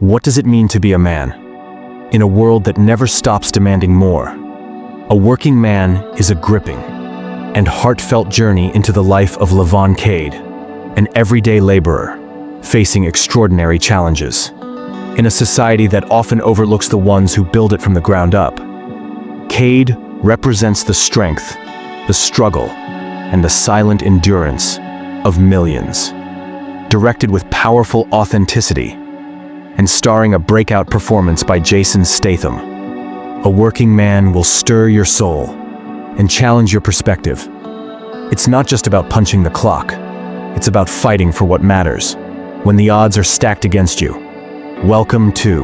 What does it mean to be a man? In a world that never stops demanding more, a working man is a gripping and heartfelt journey into the life of Levon Cade, an everyday laborer facing extraordinary challenges. In a society that often overlooks the ones who build it from the ground up, Cade represents the strength, the struggle, and the silent endurance of millions. Directed with powerful authenticity and starring a breakout performance by Jason Statham, A Working Man will stir your soul and challenge your perspective. It's not just about punching the clock. It's about fighting for what matters when the odds are stacked against you. Welcome to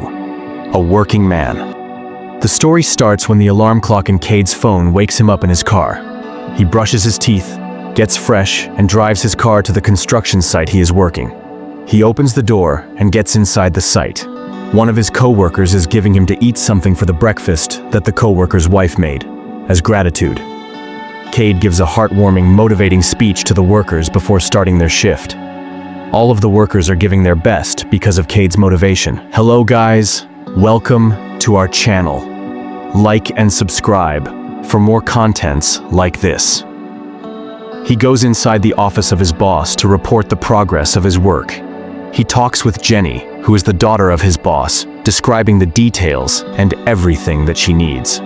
A Working Man. The story starts when the alarm clock in Cade's phone wakes him up in his car. He brushes his teeth, gets fresh, and drives his car to the construction site he is working. He opens the door and gets inside the site. One of his co-workers is giving him to eat something for the breakfast that the co-worker's wife made, as gratitude. Cade gives a heartwarming, motivating speech to the workers before starting their shift. All of the workers are giving their best because of Cade's motivation. Hello guys, welcome to our channel. Like and subscribe for more contents like this. He goes inside the office of his boss to report the progress of his work. He talks with Jenny, who is the daughter of his boss, describing the details and everything that she needs.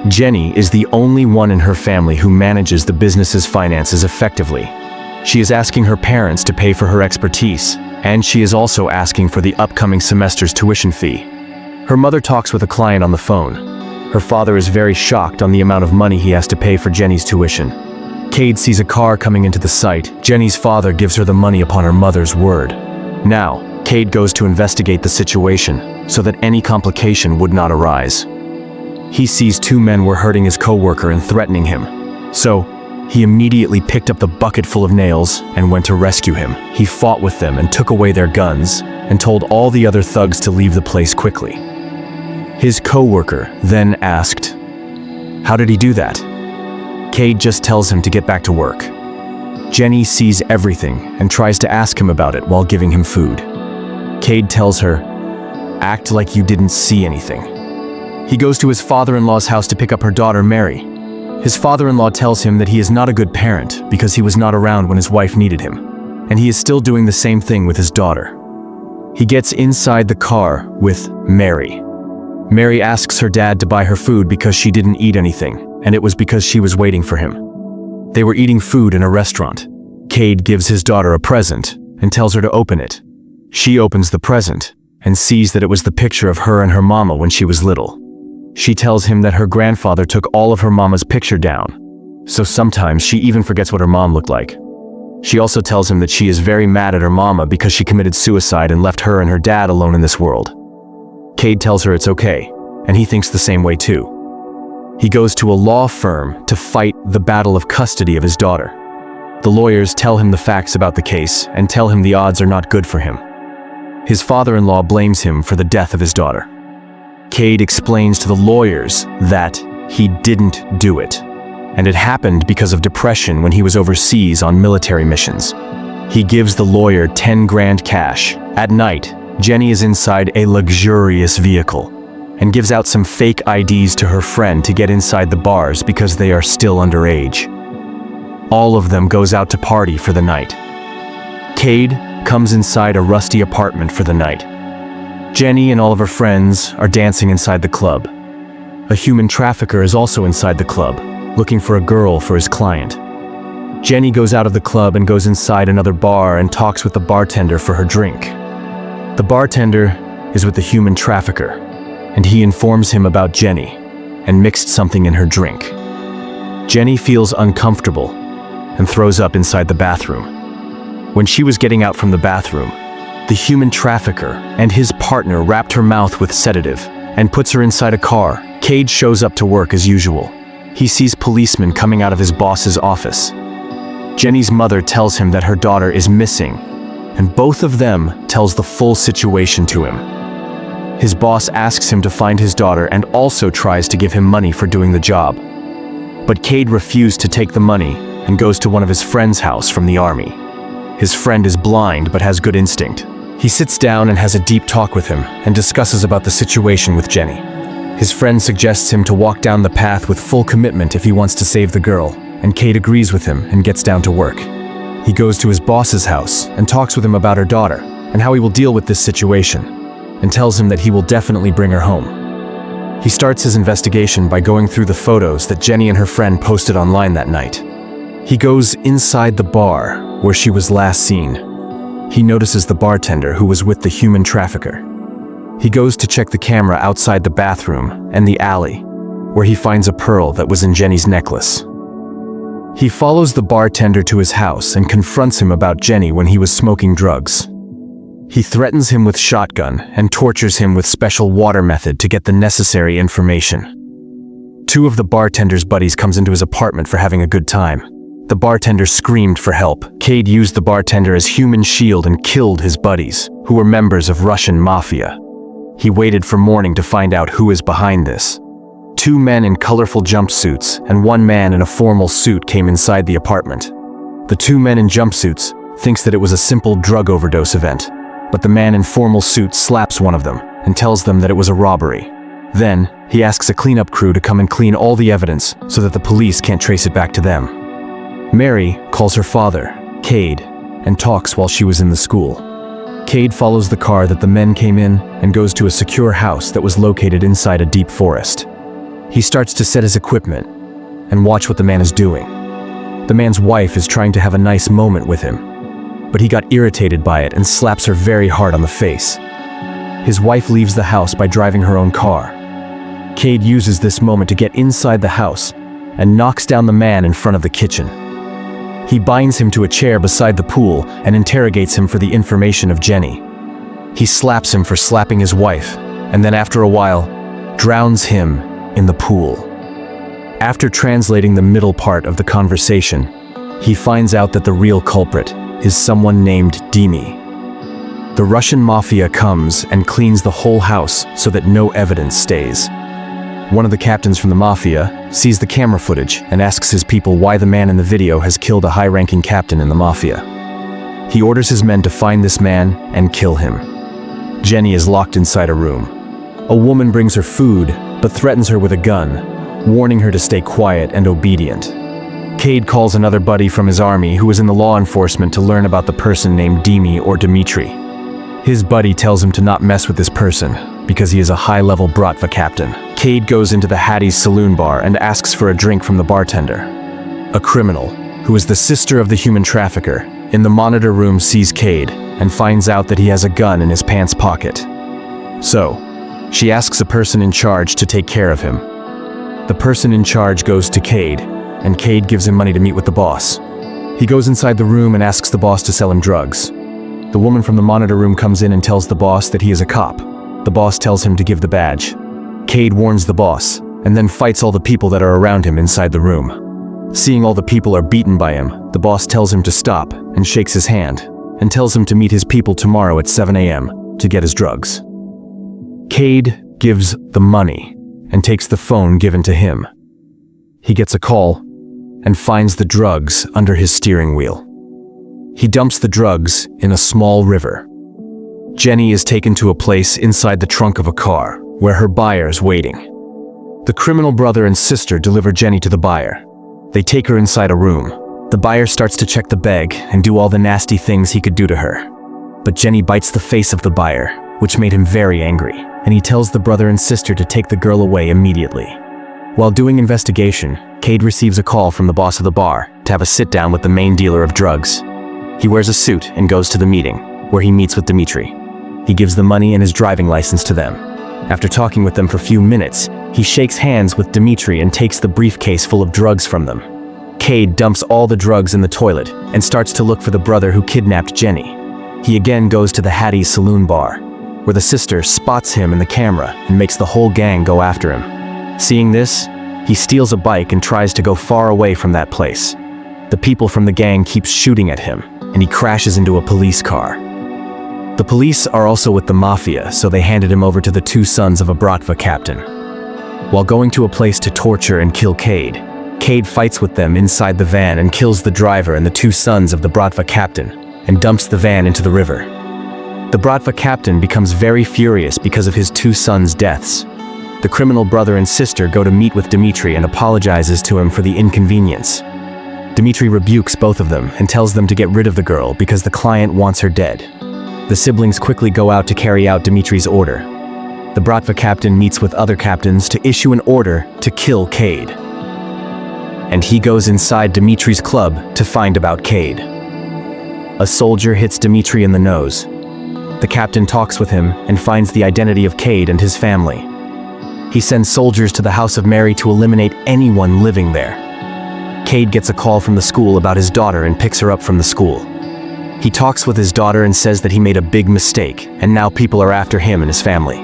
Jenny is the only one in her family who manages the business's finances effectively. She is asking her parents to pay for her expertise, and she is also asking for the upcoming semester's tuition fee. Her mother talks with a client on the phone. Her father is very shocked on the amount of money he has to pay for Jenny's tuition. Cade sees a car coming into the site. Jenny's father gives her the money upon her mother's word. Now, Cade goes to investigate the situation so that any complication would not arise. He sees two men were hurting his co-worker and threatening him. So, he immediately picked up the bucket full of nails and went to rescue him. He fought with them and took away their guns and told all the other thugs to leave the place quickly. His co-worker then asked, "How did he do that?" Cade just tells him to get back to work. Jenny sees everything and tries to ask him about it while giving him food. Cade tells her, "Act like you didn't see anything." He goes to his father-in-law's house to pick up her daughter, Mary. His father-in-law tells him that he is not a good parent because he was not around when his wife needed him, and he is still doing the same thing with his daughter. He gets inside the car with Mary. Mary asks her dad to buy her food because she didn't eat anything, and it was because she was waiting for him. They were eating food in a restaurant. Cade gives his daughter a present and tells her to open it. She opens the present and sees that it was the picture of her and her mama when she was little. She tells him that her grandfather took all of her mama's picture down, so sometimes she even forgets what her mom looked like. She also tells him that she is very mad at her mama because she committed suicide and left her and her dad alone in this world. Cade tells her it's okay, and he thinks the same way too. He goes to a law firm to fight the battle of custody of his daughter. The lawyers tell him the facts about the case and tell him the odds are not good for him. His father-in-law blames him for the death of his daughter. Cade explains to the lawyers that he didn't do it, and it happened because of depression when he was overseas on military missions. He gives the lawyer 10 grand cash. At night, Jenny is inside a luxurious vehicle and gives out some fake IDs to her friend to get inside the bars because they are still underage. All of them goes out to party for the night. Cade comes inside a rusty apartment for the night. Jenny and all of her friends are dancing inside the club. A human trafficker is also inside the club, looking for a girl for his client. Jenny goes out of the club and goes inside another bar and talks with the bartender for her drink. The bartender is with the human trafficker, and he informs him about Jenny and mixed something in her drink. Jenny feels uncomfortable and throws up inside the bathroom. When she was getting out from the bathroom, the human trafficker and his partner wrapped her mouth with sedative and puts her inside a car. Cade shows up to work as usual. He sees policemen coming out of his boss's office. Jenny's mother tells him that her daughter is missing, and both of them tells the full situation to him. His boss asks him to find his daughter and also tries to give him money for doing the job. But Cade refused to take the money and goes to one of his friend's house from the army. His friend is blind but has good instinct. He sits down and has a deep talk with him and discusses about the situation with Jenny. His friend suggests him to walk down the path with full commitment if he wants to save the girl, and Cade agrees with him and gets down to work. He goes to his boss's house and talks with him about her daughter and how he will deal with this situation, and tells him that he will definitely bring her home. He starts his investigation by going through the photos that Jenny and her friend posted online that night. He goes inside the bar where she was last seen. He notices the bartender who was with the human trafficker. He goes to check the camera outside the bathroom and the alley, where he finds a pearl that was in Jenny's necklace. He follows the bartender to his house and confronts him about Jenny when he was smoking drugs. He threatens him with shotgun and tortures him with special water method to get the necessary information. Two of the bartender's buddies comes into his apartment for having a good time. The bartender screamed for help. Cade used the bartender as human shield and killed his buddies, who were members of Russian mafia. He waited for morning to find out who is behind this. Two men in colorful jumpsuits and one man in a formal suit came inside the apartment. The two men in jumpsuits thinks that it was a simple drug overdose event, but the man in formal suit slaps one of them and tells them that it was a robbery. Then, he asks a cleanup crew to come and clean all the evidence so that the police can't trace it back to them. Mary calls her father, Cade, and talks while she was in the school. Cade follows the car that the men came in and goes to a secure house that was located inside a deep forest. He starts to set his equipment and watch what the man is doing. The man's wife is trying to have a nice moment with him, but he got irritated by it and slaps her very hard on the face. His wife leaves the house by driving her own car. Cade uses this moment to get inside the house and knocks down the man in front of the kitchen. He binds him to a chair beside the pool and interrogates him for the information of Jenny. He slaps him for slapping his wife, and then after a while, drowns him in the pool. After translating the middle part of the conversation, he finds out that the real culprit is someone named Dimi. The Russian mafia comes and cleans the whole house so that no evidence stays. One of the captains from the mafia sees the camera footage and asks his people why the man in the video has killed a high-ranking captain in the mafia. He orders his men to find this man and kill him. Jenny is locked inside a room. A woman brings her food, but threatens her with a gun, warning her to stay quiet and obedient. Cade calls another buddy from his army who is in the law enforcement to learn about the person named Dimi or Dmitri. His buddy tells him to not mess with this person because he is a high-level Bratva captain. Cade goes into the Hattie's saloon bar and asks for a drink from the bartender. A criminal, who is the sister of the human trafficker, in the monitor room sees Cade and finds out that he has a gun in his pants pocket. So, she asks a person in charge to take care of him. The person in charge goes to Cade, and Cade gives him money to meet with the boss. He goes inside the room and asks the boss to sell him drugs. The woman from the monitor room comes in and tells the boss that he is a cop. The boss tells him to give the badge. Cade warns the boss, and then fights all the people that are around him inside the room. Seeing all the people are beaten by him, the boss tells him to stop and shakes his hand, and tells him to meet his people tomorrow at 7 a.m. to get his drugs. Cade gives the money and takes the phone given to him. He gets a call and finds the drugs under his steering wheel. He dumps the drugs in a small river. Jenny is taken to a place inside the trunk of a car where her buyer is waiting. The criminal brother and sister deliver Jenny to the buyer. They take her inside a room. The buyer starts to check the bag and do all the nasty things he could do to her. But Jenny bites the face of the buyer, which made him very angry, and he tells the brother and sister to take the girl away immediately. While doing investigation, Cade receives a call from the boss of the bar to have a sit-down with the main dealer of drugs. He wears a suit and goes to the meeting, where he meets with Dmitri. He gives the money and his driving license to them. After talking with them for a few minutes, he shakes hands with Dmitri and takes the briefcase full of drugs from them. Cade dumps all the drugs in the toilet and starts to look for the brother who kidnapped Jenny. He again goes to the Hattie's saloon bar, where the sister spots him in the camera and makes the whole gang go after him. Seeing this, he steals a bike and tries to go far away from that place. The people from the gang keep shooting at him, and he crashes into a police car. The police are also with the mafia, so they handed him over to the two sons of a Bratva captain. While going to a place to torture and kill Cade, Cade fights with them inside the van and kills the driver and the two sons of the Bratva captain, and dumps the van into the river. The Bratva captain becomes very furious because of his two sons' deaths. The criminal brother and sister go to meet with Dmitri and apologizes to him for the inconvenience. Dmitri rebukes both of them and tells them to get rid of the girl because the client wants her dead. The siblings quickly go out to carry out Dmitri's order. The Bratva captain meets with other captains to issue an order to kill Cade. And he goes inside Dmitri's club to find about Cade. A soldier hits Dmitri in the nose. The captain talks with him and finds the identity of Cade and his family. He sends soldiers to the house of Mary to eliminate anyone living there. Cade gets a call from the school about his daughter and picks her up from the school. He talks with his daughter and says that he made a big mistake and now people are after him and his family.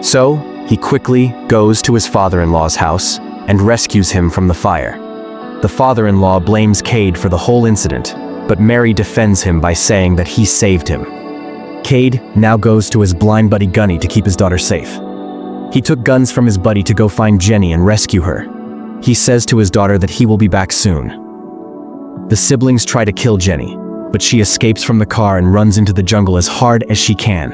So, he quickly goes to his father-in-law's house and rescues him from the fire. The father-in-law blames Cade for the whole incident, but Mary defends him by saying that he saved him. Cade now goes to his blind buddy Gunny to keep his daughter safe. He took guns from his buddy to go find Jenny and rescue her. He says to his daughter that he will be back soon. The siblings try to kill Jenny, but she escapes from the car and runs into the jungle as hard as she can.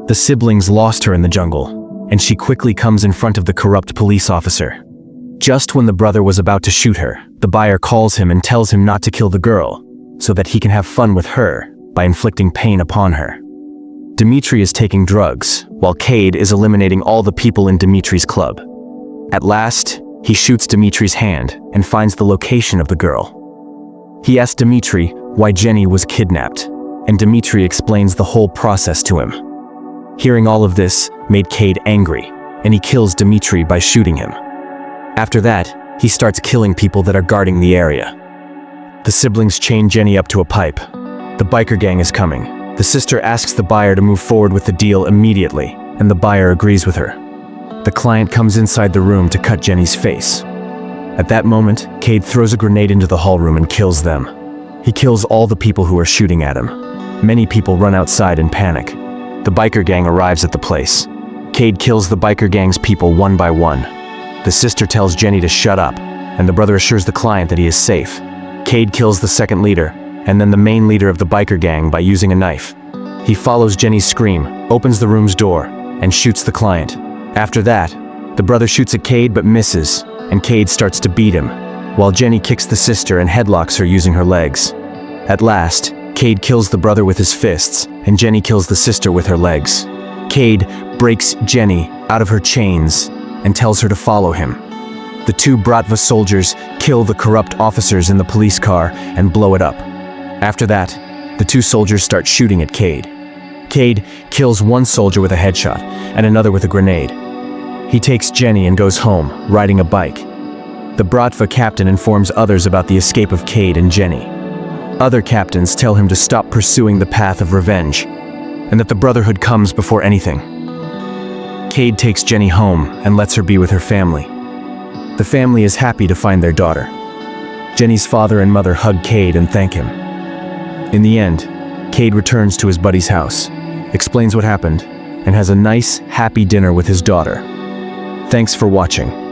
The siblings lost her in the jungle, and she quickly comes in front of the corrupt police officer. Just when the brother was about to shoot her, the buyer calls him and tells him not to kill the girl, so that he can have fun with her by inflicting pain upon her. Dmitri is taking drugs, while Cade is eliminating all the people in Dmitri's club. At last, he shoots Dmitri's hand and finds the location of the girl. He asks Dmitri why Jenny was kidnapped, and Dmitri explains the whole process to him. Hearing all of this made Cade angry, and he kills Dmitri by shooting him. After that, he starts killing people that are guarding the area. The siblings chain Jenny up to a pipe. The biker gang is coming. The sister asks the buyer to move forward with the deal immediately, and the buyer agrees with her. The client comes inside the room to cut Jenny's face. At that moment, Cade throws a grenade into the hall room and kills them. He kills all the people who are shooting at him. Many people run outside in panic. The biker gang arrives at the place. Cade kills the biker gang's people one by one. The sister tells Jenny to shut up, and the brother assures the client that he is safe. Cade kills the second leader, and then the main leader of the biker gang by using a knife. He follows Jenny's scream, opens the room's door, and shoots the client. After that, the brother shoots at Cade but misses, and Cade starts to beat him, while Jenny kicks the sister and headlocks her using her legs. At last, Cade kills the brother with his fists, and Jenny kills the sister with her legs. Cade breaks Jenny out of her chains and tells her to follow him. The two Bratva soldiers kill the corrupt officers in the police car and blow it up. After that, the two soldiers start shooting at Cade. Cade kills one soldier with a headshot and another with a grenade. He takes Jenny and goes home, riding a bike. The Bratva captain informs others about the escape of Cade and Jenny. Other captains tell him to stop pursuing the path of revenge, and that the brotherhood comes before anything. Cade takes Jenny home and lets her be with her family. The family is happy to find their daughter. Jenny's father and mother hug Cade and thank him. In the end, Cade returns to his buddy's house, explains what happened, and has a nice, happy dinner with his daughter. Thanks for watching.